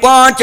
5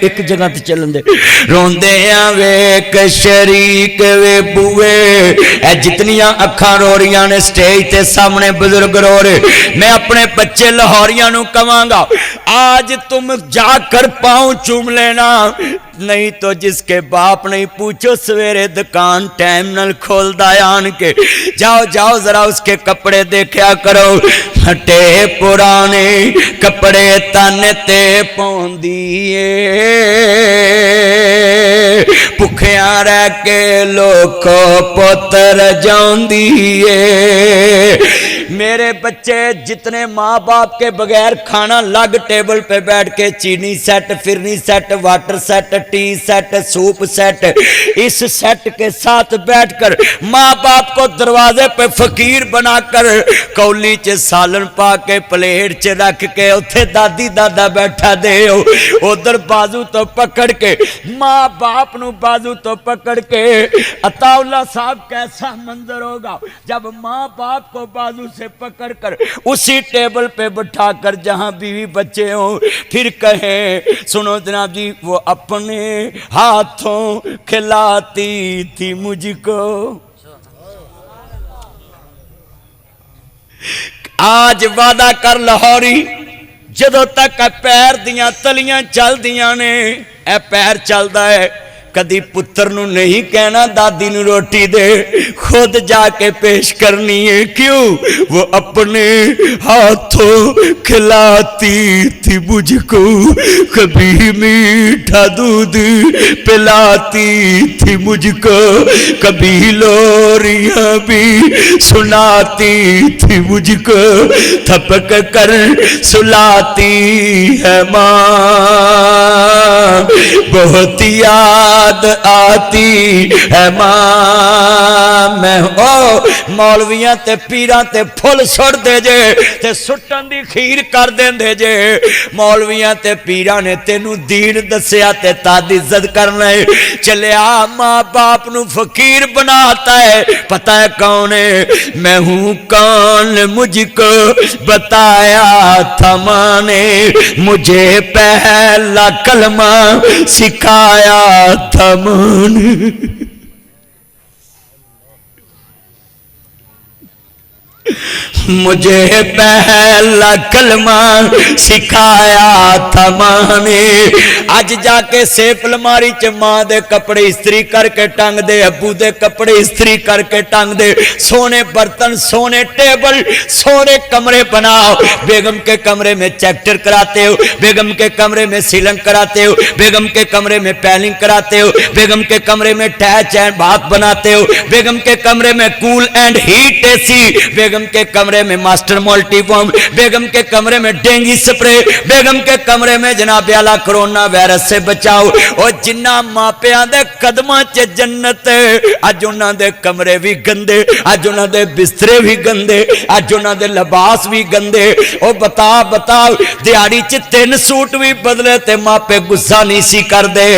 ایک جگہ تے چلن دے روندے ہیں ویک شریک وے بوئے اے جتنیاں اکھاں رو رہیاں نے سٹیج تے سامنے بزرگ رو رہے میں اپنے بچے لاہوریاں نو کہاں گا آج تم جا کر پاؤں چوم لینا نہیں تو جس کے باپ نہیں پوچھو سویرے دکان ٹائم نل کھول دایان کے جاؤ جاؤ ذرا اس کے کپڑے دیکھیا کرو ہٹے پرانے کپڑے تن تے پون دیئے پکھیاں رہ کے لوکو پتر جان دیئے میرے بچے جتنے ماں باپ کے بغیر کھانا لگ ٹیبل پہ بیٹھ کے چینی سیٹ فرنی set water set tea set soup set اس سیٹ کے ساتھ بیٹھ کر ماں باپ کو دروازے پہ فقیر بنا کر کولی چے سالن پا کے پلیٹ چے رکھ کے اتھے دادی دادا بیٹھا دے ادھر بازو تو پکڑ کے ماں باپ نو بازو تو پکڑ کے عطا اللہ صاحب کیسا منظر ہوگا جب ماں باپ کو بازو سے پکڑ کر اسی ٹیبل پہ بٹھا کر جہاں بیوی بچے ہوں پھر کہیں سنو جناب جی وہ اپنے ہاتھوں کھلاتی تھی مجھ کو آج وعدہ کر لاہوری جدوں تک پیر دیاں تلیاں چل دیاں نے اے پیر چل دا ہے کدی پتر نو نہیں کہنا دادی نو روٹی دے خود جا کے پیش کرنی ہے کیوں وہ اپنے ہاتھوں کھلاتی تھی مجھ کو کبھی میٹھا دودھ پلاتی تھی مجھ کو کبھی لوریاں بھی سناتی تھی مجھ کو تھپک کر سلاتی ہے ماں بہت یاد آتی ہے ماں میں مولویاں تے پیراں تے پھل سڑ دے جے تے سٹن دی خیر کر دیں دے جے مولویاں تے پیراں نے تینو دین دسیا تے تاد عزت کرنا ہے چلے آ ماں باپ نو فقیر بناتا ہے پتہ ہے کون ہے میں ہوں کون مجھ کو بتایا تھا ماں نے مجھے پہلا کلمہ سکھایا تھا ماں نے مجھے پہلا کلمہ سکھایا تھا ماں نے آج جا کے سیف الماری چ ماں دے کپڑے استری کر کے ٹنگ دے ابو دے کپڑے استری کر کے ٹنگ دے سونے برتن سونے ٹیبل سونے کمرے بناؤ بیگم کے کمرے میں چیکٹر کراتے ہو بیگم کے کمرے میں سیلنگ کراتے ہو بیگم کے کمرے میں پیننگ کراتے ہو بیگم کے کمرے میں ٹیچ اینڈ باتھ بناتے ہو بیگم کے کمرے میں کول اینڈ ہیٹ اے سی بیگم کے کمرے میں ماسٹر مولٹی فارم بیگم کے کمرے میں ڈینگی سپرے بیگم کے کمرے میں جناب اعلیٰ کرونا وائرس سے بچاؤ اور جنہ ماپیاں دے قدماں چ جنت اج انہاں دے کمرے بھی گندے اج انہاں دے بسترے بھی گندے اج انہاں دے لباس بھی گندے او بتا دیہاڑی چ 3 سوٹ بھی بدلے تے ماپے غصہ نہیں سی کر دے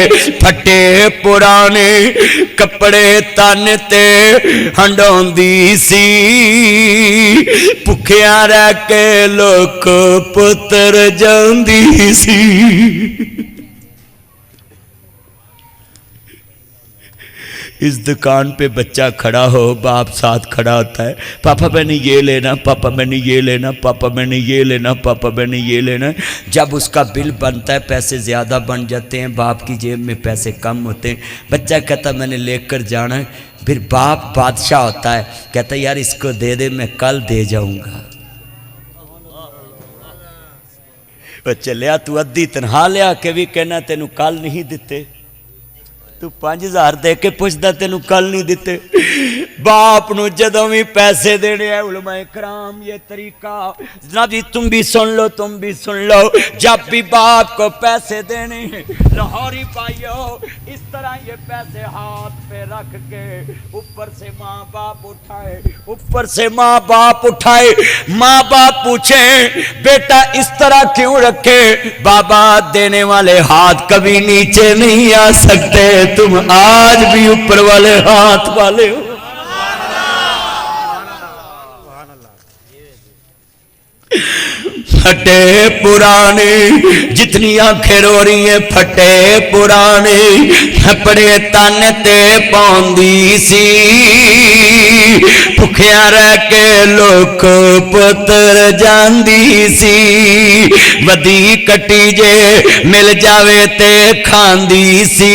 پھٹے پرانے کپڑے تن تے ہنڈوندی سی پکھیاں رہ کے لوک پتر جاندی سی اس دکان پہ بچہ کھڑا ہو باپ ساتھ کھڑا ہوتا ہے پاپا میں نے یہ لینا پاپا میں نے یہ لینا پاپا میں نے یہ لینا پاپا میں نے یہ لینا جب اس کا بل بنتا ہے پیسے زیادہ بن جاتے ہیں باپ کی جیب میں پیسے کم ہوتے ہیں بچہ کہتا میں نے لے کر جانا ہے پھر باپ بادشاہ ہوتا ہے کہتا یار اس کو دے دے میں کل دے جاؤں گا چلیا تو ادھی تنہا لیا کہ بھی کہنا تینوں کل نہیں دیتے تو 5000 دے کے پوچھتا تینوں کل نہیں دیتے باپ نو جدوں بھی پیسے دینے ہیں علماء کرام یہ طریقہ جناب جی تم بھی سن لو جب بھی باپ کو پیسے دینے ہیں لاہوری پائیو اس طرح یہ پیسے ہاتھ پہ رکھ کے اوپر سے ماں باپ اٹھائے ماں باپ پوچھیں بیٹا اس طرح کیوں رکھے بابا دینے والے ہاتھ کبھی نیچے نہیں آ سکتے تم آج بھی اوپر والے ہاتھ والے ہو پھٹے پرانے جتنی آنکھیں رو رہی ہیں پھٹے پرانے اپنے تن تے پاؤندی سی بھکھیاں رہ کے لوک پتر جاندی سی ودی کٹی جے مل جاوے تے کھاندی سی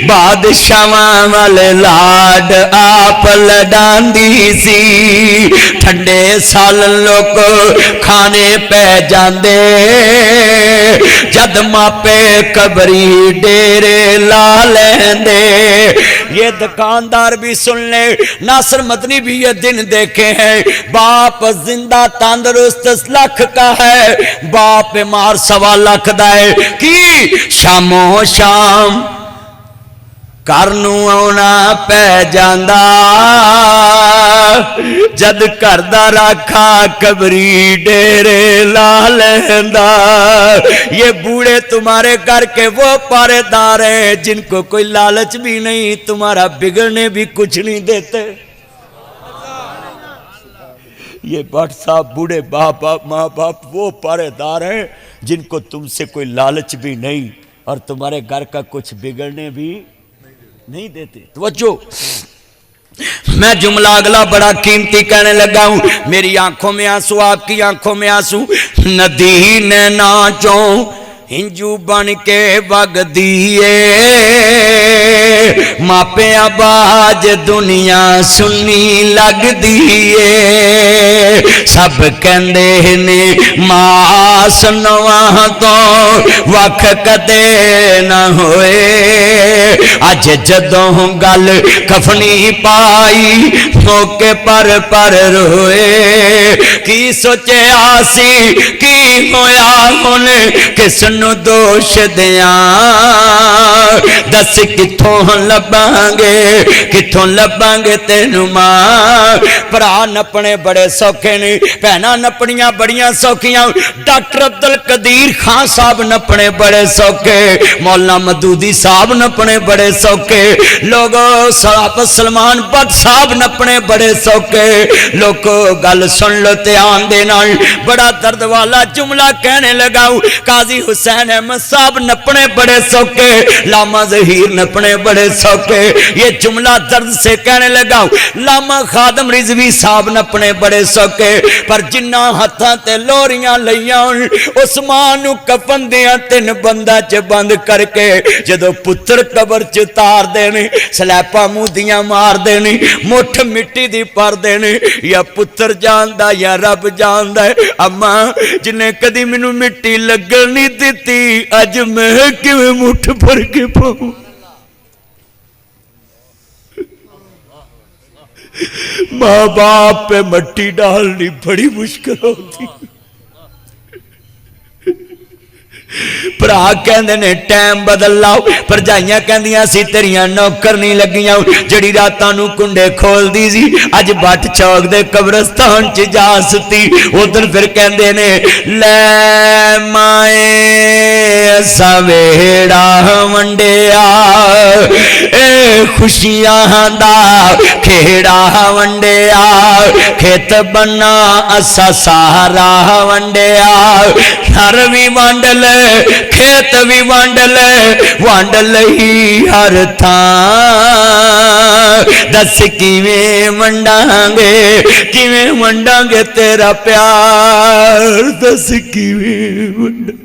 بادشاہاں والے لاڈ آپ لڈاندی سی ٹھنڈے سال لوگ کھانے پہ جاندے جد ماپے قبری ڈیرے لا لیندے یہ دکاندار بھی سن لے ناصر مدنی بھی یہ دن دیکھے ہیں باپ زندہ تندرست لاکھ کا ہے باپ بیمار 1.25 لاکھ دا ہے کی شام و شام کرنو آنا پہ جاندہ جد کردہ رکھا قبری ڈیرے لا لیندہ یہ بوڑھے تمہارے گھر کے وہ پارے دار ہیں جن کو کوئی لالچ بھی نہیں تمہارا بگڑنے بھی کچھ نہیں دیتے یہ بٹ صاحب بوڑھے باپ ماں باپ وہ پارے دار ہیں جن کو تم سے کوئی لالچ بھی نہیں اور تمہارے گھر کا کچھ بگڑنے بھی نہیں دیتے توجہ میں جملہ اگلا بڑا قیمتی کہنے لگا ہوں میری آنکھوں میں آنسو آپ کی آنکھوں میں آنسو ندی نے ناچوں ہنجو بن کے وگ دیئے ماپے آباج دنیا سنی لگ دیئے سب کہندے نے ماس نواں تو وکھ کدے نہ ہوئے اج جدوں گل کفنی پائی موقع پر روئے کی سوچے آسی کی ہویا ہن کس نو دوش دیاں دس کتھوں لباں گے تینوں ماں پرا نپنے بڑے سوکھے نے پہنا نپنیاں بڑیاں سوکھیاں ڈاکٹر عبدالقدیر خان صاحب نپنے بڑے سوکھے مولانا مدودی صاحب نپنے بڑے سوکھے لوگوں صاحب سلمان بٹ صاحب نپنے بڑے سوکھے لوگوں گل سن لو تے آن دے نال بڑا درد والا جملہ کہنے لگاؤں قاضی حسین احمد صاحب نپنے بڑے سوکھے لاما ظہیر نپنے بڑے سوکھے یہ جملہ درد سے کہنے لگا لاما خادم رضوی صاحب نپنے بڑے سوکھے پر جنہ ہتھاں تے لوریاں لیاں عثمان کفن دیاں 3 بندہ چ بند کر کے جدو پتر قبر چ تار دینے سلیپا مودیاں مار دینے مٹھ مٹی دی پر دینے یا پتر جاندہ یا رب جاندہ ہے اما جنہیں کدی منو مٹی لگن نہیں دیتی اج میں کیویں مٹھ بھر کے پاؤں ماں باپ پہ مٹی ڈالنی بڑی مشکل ہوتی پرا کہندے نے ٹائم بدل لاؤ پر جائیاں کہندیاں سی تیریاں نوکر نہیں لگیاں جڑی راتاں نو کنڈے کھول دی سی اج بٹ چوک دے قبرستان چ جا ستی ادھر پھر کہندے نے لے مائے سویڑا ونڈیا اے خوشیاں دا کھیڑا ونڈیا کھیت بنا اسا سارا ونڈیا ہر بھی ونڈ لے کھیت بھی وانڈ لئی ہر تھان دس کیویں ونڈاں گے تیرا پیار دس کیویں ونڈاں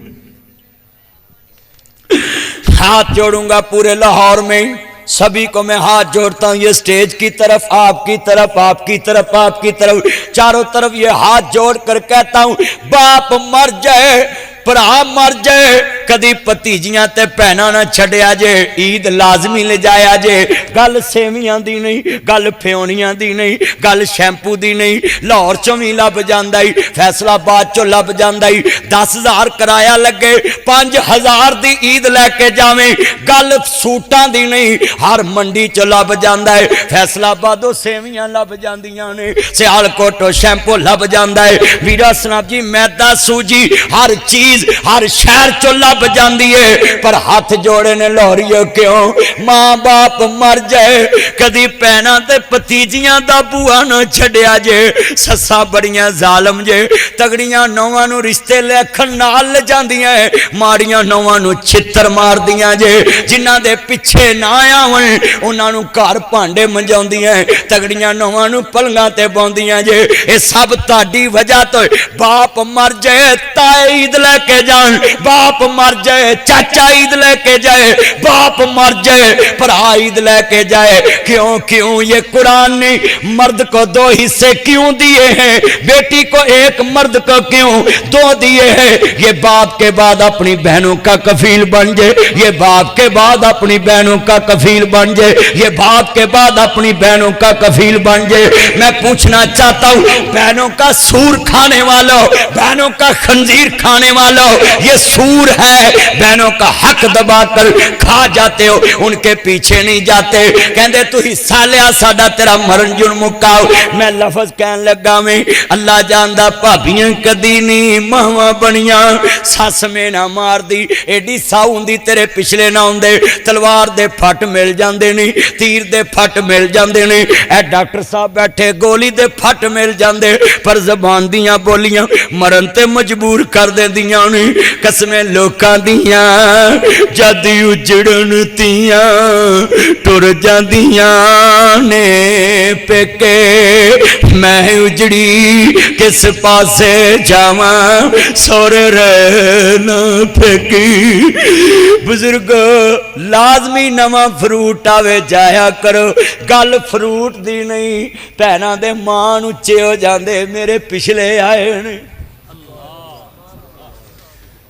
ہاتھ جوڑوں گا پورے لاہور میں سبھی کو میں ہاتھ جوڑتا ہوں یہ سٹیج کی طرف آپ کی طرف آپ کی طرف آپ کی طرف چاروں طرف یہ ہاتھ جوڑ کر کہتا ہوں باپ مر جائے پرا مر جائے کدی پتیجیاں تے پہنا نہ چھڑیا جے عید لازمی لے جایا جے گل سیویاں دی نہیں گل پھیونیاں دی نہیں گل شیمپو دی نہیں لاہور چوں بھی لب جاندائی فیصلہ آباد چوں لب جاندائی 10,000 کرایہ لگے 5,000 دی عید لے کے جاویں گل سوٹاں دی نہیں ہر منڈی چوں لب جاندائی فیصلہ آبادوں سیویاں لب جاندیاں نے سیالکوٹوں شیمپو لب جاندائی ویرا سناب جی میدا سوجی ہر چیز ہر شہر چوں لب بجاندی ہے پر ہاتھ جوڑے نے لوریو کیوں ماں باپ مر جائے کدی پینا تے پتیجیاں دا بوا نہ چھڈیا جے سساں بڑیاں ظالم جے تگڑیاں نواں نو رشتے لکھن نال لے جاندیاں ماڑیاں نواں نو چھتر مار دیاں جے جنہاں دے پیچھے نہ آون انہاں نو گھر بھانڈے منجاؤندیاں تگڑیاں نواں نو پلنگاں تے بوندیاں جے اے سب تہاڈی وجہ تو باپ مر جائے تائے عید لے کے جان باپ مر جائے چاچا عید لے کے جائے باپ مر جائے بھرا عید لے کے جائے کیوں یہ قرآن نے مرد کو 2 حصے کیوں دیے ہیں بیٹی کو 1 مرد کو کیوں 2 دیے ہیں یہ باپ کے بعد اپنی بہنوں کا کفیل بن جائے یہ باپ کے بعد اپنی بہنوں کا کفیل بن جائے یہ باپ کے بعد اپنی بہنوں کا کفیل بن جائے میں پوچھنا چاہتا ہوں بہنوں کا سور کھانے والوں بہنوں کا خنزیر کھانے والوں یہ سور ہے بہنوں کا حق دبا کر کھا جاتے ہو ان کے پیچھے نہیں جاتے کہندے تو حصہ لیا ساڈا تیرا مرن جن مکاؤ میں لفظ کہن لگا میں اللہ جاندا بھابیاں کدی نہیں ماواں بنیاں سس میں نہ مار دی ایڈی ساؤ ہوندی تیرے پچھلے نہ ہوندے تلوار دے پھٹ مل جاندے نہیں تیر دے پھٹ مل جاندے نہیں اے ڈاکٹر صاحب بیٹھے گولی دے پھٹ مل جاندے پر زبان دیاں بولیاں مرن تے مجبور کر دے دیاں نہیں قسمیں لوکاں دیاں جد اجڑن تیاں ٹر جاندیاں نے پیکے میں اجڑی کس پاسے جاواں سورے رہنا پھیکی بزرگ لازمی نواں فروٹ آوے جایا کرو گل فروٹ دی نہیں بہناں دے مان اچے ہو جاندے میرے پچھلے آئے نہیں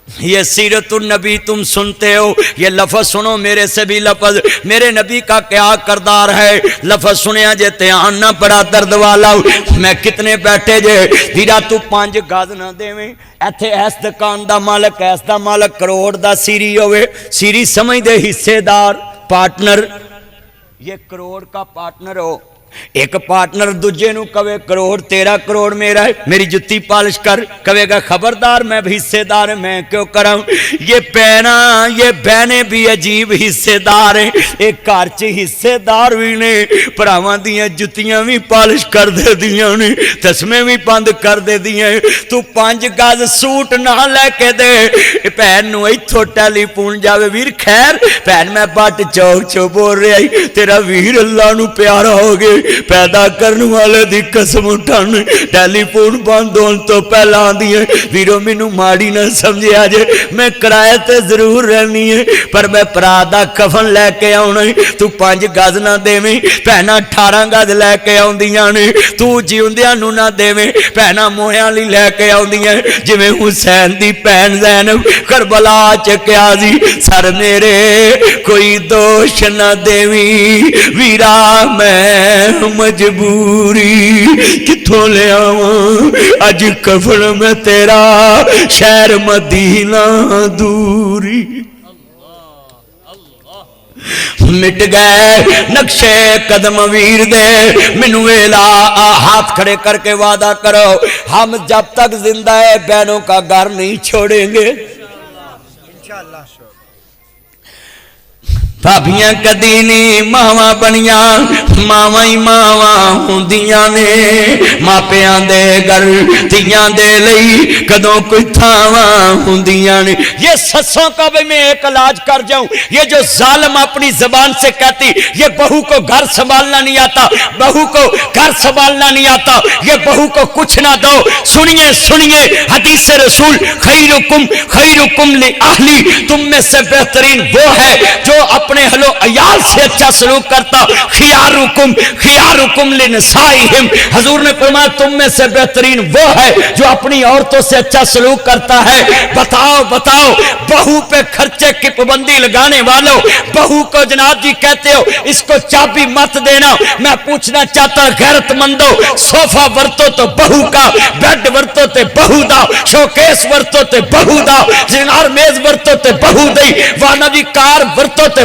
یہ سیرت النبی تم سنتے ہو یہ لفظ سنو میرے سے بھی لفظ میرے نبی کا کیا کردار ہے لفظ سنیا جے تیان نہ بڑا درد والا میں کتنے بیٹھے جے دیرا تو 5 گاز نہ دے میں ایتھے ایس دکان دا مالک ایس دا مالک کروڑ دا سیری ہوئے سیری سمجھ دے حصے دار پارٹنر یہ کروڑ کا پارٹنر ہو ایک پارٹنر دوجے نو کہے کروڑ 13 کروڑ میرا ہے میری جتی پالش کر کہے گا خبردار میں بھی حصے دار میں کیوں کراؤں یہ بہنیں بھی عجیب حصے دار ہیں ایک کارچ حصے دار بھی نے پراواں دیاں جتیاں بھی پالش کر دے دیاں نے تسمے بھی بند کر دے دیاں تو 5 گز سوٹ نہ لے کے دے بہن نو ایتھوں ٹیلی فون جاوے ویر خیر بہن میں بٹ چوک چو بول رہا تیرا ویر اللہ نو پیارا ہو گئے پیدا کرنے والے دی قسم اٹھان ٹیلی فون بند ہون تو پہلا آندی ہے ویرو مینوں ماڑی نہ سمجھے آجے میں کرائے تے ضرور رہنی ہے پر میں پرادا کفن لے کے آؤنا تو 5 گز نہ دے میں پہنا 18 گز لے کے آؤندیاں نے تو جیوندیاں نو نہ دے میں پہنا موہیاں لی لے کے آؤندیاں جی میں حسین دی پہن زینب کربلا چکیا زی سر میرے کوئی دوش نہ دے ویرا میں مجبوری کتھوں لے آواں اج کفن میں تیرا شہر مدینہ دوری مٹ گئے نقشے قدم ویر دے منو ویلا ہاتھ کھڑے کر کے وعدہ کرو ہم جب تک زندہ ہے بہنوں کا گھر نہیں چھوڑیں گے انشاءاللہ بھابیاں کدی نہیں ماواں بنیاں ماواں ہی ماواں ہوندیاں نے ماپیاں دے گھر تیاں دے لئی کدوں کوئی تھاواں ہوندیاں نے یہ سسوں کا بھی میں ایک علاج کر جاؤں یہ جو ظالم اپنی زبان سے کہتی یہ بہو کو گھر سنبھالنا نہیں آتا بہو کو گھر سنبھالنا نہیں آتا یہ بہو کو کچھ نہ دو سنیے حدیث رسول خیرکم لأہلی تم میں سے بہترین وہ ہے جو اپنے اہلو عیال سے اچھا سلوک کرتا خیارکم لنسائہم حضور نے فرمایا تم میں سے بہترین وہ ہے جو اپنی عورتوں سے اچھا سلوک کرتا ہے بتاؤ بہو پہ خرچے کی پابندی لگانے والوں بہو کو جناب جی کہتے ہو اس کو چابی مت دینا میں پوچھنا چاہتا غیرت مندو صوفہ ورتو تو بہو کا بیڈ ورتو تے بہو دا شوکیس ورتو تے بہو دا زنار میز ورتو تے بہو دی وانا جی کار ورتو تے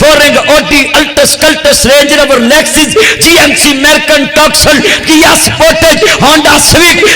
4 Audi Altus Cultus Range Rover Lexus GMC American Tucson Kia Sportage Honda Civic,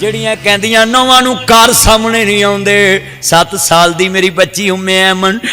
ਜਿਹੜੀਆਂ ਕਹਿੰਦੀਆਂ ਨੌਵਾਂ ਨੂੰ ਘਰ ਸਾਹਮਣੇ ਨਹੀਂ ਆਉਂਦੇ। 7 ਸਾਲ ਦੀ ਮੇਰੀ ਬੱਚੀ ਉਮੇ ਐਮਨ,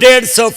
150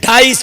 2.5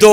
2